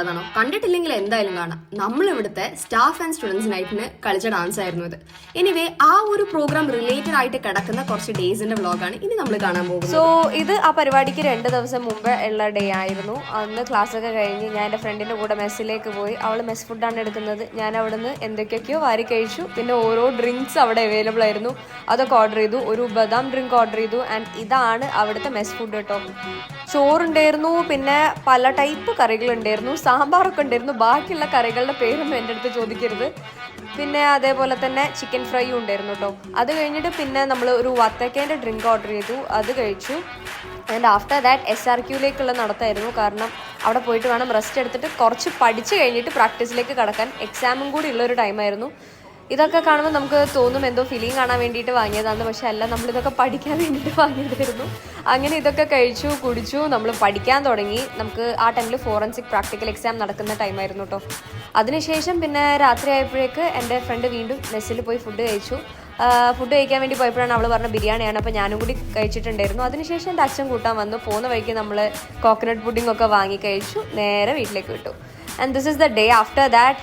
നല്ലതാണോ? കണ്ടിട്ടില്ലെങ്കിൽ എന്തായാലും കാണാം. നമ്മൾ ഇവിടുത്തെ സ്റ്റാഫ് ആൻഡ് സ്റ്റുഡൻസ് നൈറ്റിന് കളിച്ച ഡാൻസ് ആയിരുന്നു ഇത്. എനിവേ ആ ഒരു പ്രോഗ്രാം റിലേറ്റഡ് ആയിട്ട് കിടക്കുന്ന കുറച്ച് ഡേയ്സിന്റെ വ്ളോഗാണ് ഇനി നമ്മൾ കാണാൻ പോകുന്നത്. സോ ഇത് ആ പരിപാടിക്ക് 2 ദിവസം മുമ്പ് ഉള്ള ഡേ ആയിരുന്നു. അന്ന് ക്ലാസ് ഒക്കെ കഴിഞ്ഞ് ഞാൻ എൻ്റെ ഫ്രണ്ടിന്റെ കൂടെ മെസ്സിലേക്ക് പോയി. അവൾ മെസ് ഫുഡാണ് എടുക്കുന്നത്. ഞാൻ അവിടെ നിന്ന് എന്തൊക്കെയൊക്കെയോ വാരി കഴിച്ചു. പിന്നെ ഓരോ ഡ്രിങ്ക്സ് അവിടെ അവൈലബിൾ ആയിരുന്നു, അതൊക്കെ ഓർഡർ ചെയ്തു. ഒരു ബദാം ഡ്രിങ്ക് ഓർഡർ ചെയ്തു. ആൻഡ് ഇതാണ് അവിടുത്തെ മെസ് ഫുഡ് കേട്ടോ. ചോറുണ്ടായിരുന്നു, പിന്നെ പല ടൈപ്പ് കറികളുണ്ടായിരുന്നു, സാമ്പാറൊക്കെ ഉണ്ടായിരുന്നു. ബാക്കിയുള്ള കറികളുടെ പേരൊന്നും എൻ്റെ അടുത്ത് ചോദിക്കരുത്. പിന്നെ അതേപോലെ തന്നെ ചിക്കൻ ഫ്രൈയും ഉണ്ടായിരുന്നു കേട്ടോ. അത് കഴിഞ്ഞിട്ട് പിന്നെ നമ്മൾ ഒരു വത്തക്കേൻ്റെ ഡ്രിങ്ക് ഓർഡർ ചെയ്തു, അത് കഴിച്ചു. ആൻഡ് ആഫ്റ്റർ ദാറ്റ് SRQയിലേക്കുള്ള നടത്തായിരുന്നു. കാരണം അവിടെ പോയിട്ട് വേണം റെസ്റ്റ് എടുത്തിട്ട് കുറച്ച് പഠിച്ച് കഴിഞ്ഞിട്ട് പ്രാക്ടീസിലേക്ക് കടക്കാൻ. എക്സാമും കൂടി ഉള്ളൊരു ടൈമായിരുന്നു. ഇതൊക്കെ കാണുമ്പോൾ നമുക്ക് തോന്നും എന്തോ ഫിലിം കാണാൻ വേണ്ടിയിട്ട് വാങ്ങിയതാണ്, പക്ഷെ അല്ല, നമ്മളിതൊക്കെ പഠിക്കാൻ വേണ്ടിയിട്ട് വാങ്ങിയതായിരുന്നു. അങ്ങനെ ഇതൊക്കെ കഴിച്ചു കുടിച്ചു, നമ്മൾ പഠിക്കാൻ തുടങ്ങി. നമുക്ക് ആ ടൈമിൽ ഫോറൻസിക് പ്രാക്ടിക്കൽ എക്സാം നടക്കുന്ന ടൈമായിരുന്നു കേട്ടോ. അതിനുശേഷം പിന്നെ രാത്രി ആയപ്പോഴേക്ക് എൻ്റെ ഫ്രണ്ട് വീണ്ടും മെസ്സിൽ പോയി ഫുഡ് കഴിച്ചു. ഫുഡ് കഴിക്കാൻ വേണ്ടി പോയപ്പോഴാണ് അവൾ പറഞ്ഞ ബിരിയാണിയാണ്. അപ്പോൾ ഞാനും കൂടി കഴിച്ചിട്ടുണ്ടായിരുന്നു. അതിനുശേഷം എൻ്റെ അച്ഛൻ കൂട്ടാൻ വന്നു. പോകുന്ന വഴിക്ക് നമ്മൾ കോക്കനട്ട് പുഡിംഗ് ഒക്കെ വാങ്ങി കഴിച്ചു. നേരെ വീട്ടിലേക്ക് വിട്ടു. And this is the day. After that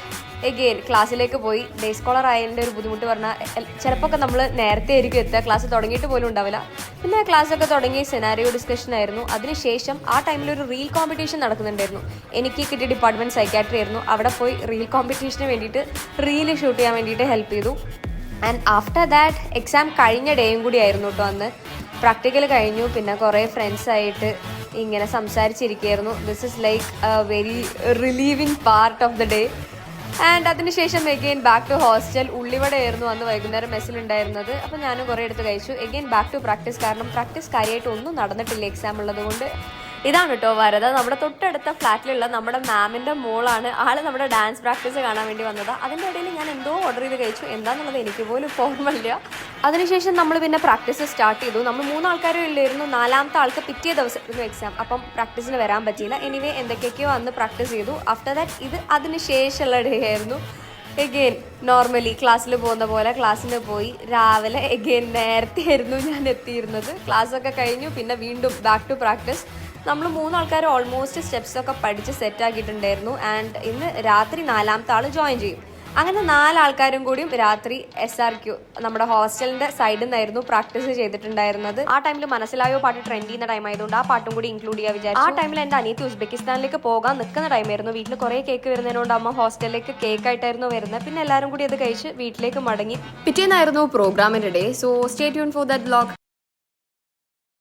again ക്ലാസ്സിലേക്ക് പോയി. ഡേ സ്കോളർ ആയതിൻ്റെ ഒരു ബുദ്ധിമുട്ട് പറഞ്ഞാൽ ചിലപ്പോൾ ഒക്കെ നമ്മൾ നേരത്തെ ആയിരിക്കും എത്തുക, ക്ലാസ് തുടങ്ങിയിട്ട് പോലും ഉണ്ടാവില്ല. പിന്നെ ക്ലാസ്സൊക്കെ തുടങ്ങി സെനാരിയോ ഡിസ്കഷൻ ആയിരുന്നു. അതിനുശേഷം ആ ടൈമിൽ ഒരു റീൽ കോമ്പറ്റീഷൻ നടക്കുന്നുണ്ടായിരുന്നു. എനിക്ക് കിട്ടിയ ഡിപ്പാർട്ട്മെൻറ്റ് സൈക്കാട്രി ആയിരുന്നു. അവിടെ പോയി റീൽ കോമ്പറ്റീഷന് വേണ്ടിയിട്ട് റീൽ ഷൂട്ട് ചെയ്യാൻ വേണ്ടിയിട്ട് ഹെൽപ്പ് ചെയ്തു. ആൻഡ് ആഫ്റ്റർ ദാറ്റ് എക്സാം കഴിഞ്ഞ ഡേയും കൂടി ആയിരുന്നു കേട്ടോ അന്ന്. പ്രാക്ടിക്കൽ കഴിഞ്ഞു. പിന്നെ കുറേ ഫ്രണ്ട്സായിട്ട് ഇങ്ങനെ സംസാരിച്ചിരിക്കുകയായിരുന്നു. This is like a very relieving part of the day. And അതിനുശേഷം എഗെയിൻ ബാക്ക് ടു ഹോസ്റ്റൽ. ഉള്ളിവടയായിരുന്നു അന്ന് വൈകുന്നേരം മെസ്സിലുണ്ടായിരുന്നത്. അപ്പോൾ ഞാനും കുറേ എടുത്ത് കഴിച്ചു. Again back to practice. കാരണം പ്രാക്ടീസ് കാര്യമായിട്ട് ഒന്നും നടന്നിട്ടില്ല എക്സാം ഉള്ളത് കൊണ്ട്. ഇതാണ് കേട്ടോ വരത. നമ്മുടെ തൊട്ടടുത്ത ഫ്ലാറ്റിലുള്ള നമ്മുടെ മാമിൻ്റെ മോളാണ്. ആള് നമ്മുടെ ഡാൻസ് പ്രാക്ടീസ് കാണാൻ വേണ്ടി വന്നത്. അതിൻ്റെ ഇടയിൽ ഞാൻ എന്തോ ഓർഡർ ചെയ്ത് കഴിച്ചു, എന്താണെന്നുള്ളത് എനിക്ക് പോലും ഓർമ്മയില്ല. അതിനുശേഷം നമ്മൾ പിന്നെ പ്രാക്ടീസ് സ്റ്റാർട്ട് ചെയ്തു. നമ്മൾ 3 ആൾക്കാരും ഇല്ലായിരുന്നു. 4ാമത്തെ ആൾക്ക് പിറ്റേ ദിവസമായിരുന്നു എക്സാം. അപ്പം പ്രാക്ടീസിന് വരാൻ പറ്റിയില്ല. എനിവേ എന്തൊക്കെയൊക്കെയോ അന്ന് പ്രാക്ടീസ് ചെയ്തു. ആഫ്റ്റർ ദാറ്റ് ഇത് അതിന് ശേഷമുള്ള ഡേ ആയിരുന്നു. എഗെയിൻ നോർമലി ക്ലാസ്സിൽ പോകുന്ന പോലെ ക്ലാസ്സിന് പോയി. രാവിലെ എഗെയിൻ നേരത്തെ ആയിരുന്നു ഞാൻ എത്തിയിരുന്നത്. ക്ലാസ്സൊക്കെ കഴിഞ്ഞു. പിന്നെ വീണ്ടും ബാക്ക് ടു പ്രാക്ടീസ്. നമ്മൾ 3 ആൾക്കാർ ഓൾമോസ്റ്റ് സ്റ്റെപ്സൊക്കെ പഠിച്ച് സെറ്റാക്കിയിട്ടുണ്ടായിരുന്നു. ആൻഡ് ഇന്ന് രാത്രി 4ാമത്തെ ആൾ ജോയിൻ ചെയ്യും. അങ്ങനെ 4 ആൾക്കാരും കൂടിയും രാത്രി SRQ നമ്മുടെ ഹോസ്റ്റലിന്റെ സൈഡിൽ നിന്നായിരുന്നു പ്രാക്ടീസ് ചെയ്തിട്ടുണ്ടായിരുന്നത്. ആ ടൈമിൽ മനസ്സിലായോ പാട്ട് ട്രെൻഡ് ചെയ്യുന്ന ടൈം ആയതുകൊണ്ട് ആ പാട്ടും കൂടി ഇൻക്ലൂഡ് ചെയ്യാൻ വിചാരിച്ചു. ആ ടൈമിൽ എൻ്റെ അനിയത്തി ഉസ്ബെക്കിസ്ഥാനിലേക്ക് പോകാൻ നിൽക്കുന്ന ടൈമായിരുന്നു. വീട്ടിൽ കുറേ കേക്ക് വരുന്നതിനോട് അമ്മ ഹോസ്റ്റലിലേക്ക് കേക്ക് ആയിട്ടായിരുന്നു വരുന്നത്. പിന്നെ എല്ലാവരും കൂടി അത് കഴിച്ച് വീട്ടിലേക്ക് മടങ്ങി. പിറ്റേന്നായിരുന്നു പ്രോഗ്രാമിന്റെ day. So stay tune for that vlog.